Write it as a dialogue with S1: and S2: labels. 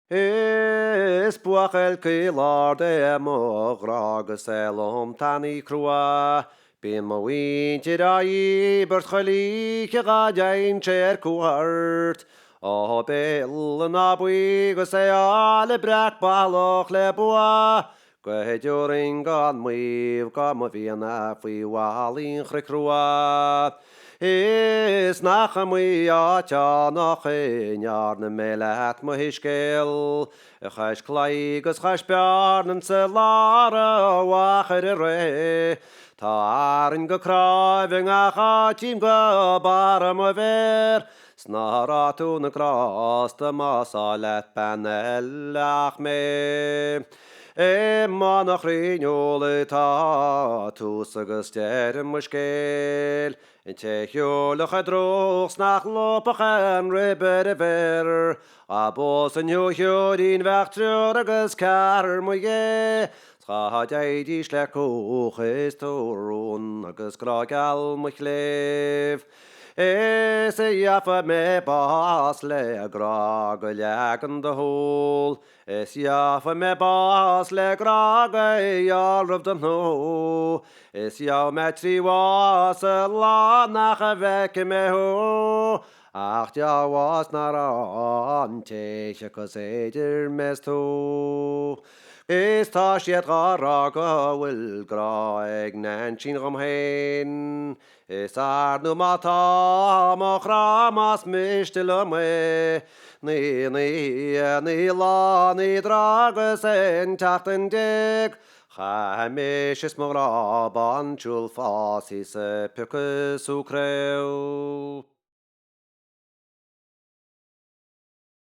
S1: Is buachel cílar de moghragus elom tani crua. Bíon mo wintir a íbert cholí ga dain chair cuart. O bil yn abwy gos e ale brac baloch le bua. Gwedioring gan mwif gan mo fi yna fwy walin chrua. Is nach mwy a ta nach ar na melat mo hisgel. Chais claig as chais bearn yn selara wach ar y re. Ta arin go craifing a chatim go bar am o fer. Snaratw na gras dy masalet panelach me. Manach rhinol ta tŵs agos der yn mwysgel. In techiolach a drogs nach lopach an ribber y fer. A bos yn hiwr un fach trior agos car mwy ge. Scha daid I slecwch is tŵrwn agos gragal mwy chlef. Es jaffa me bas le grag leg yn dy hôl. Es jaffa me bas le grag jarf dy nhw. Es jaw me tri was y la nach a fec me ho. Ach ja was nar an teich acos eidir mes to. Is ta siet garag a wil graeg nan chin gom hen. Is arnu mata mo chramas mistil me. Ni la ni dragus en tachten dig. Chamish is moraban chul fasis picus ucreu.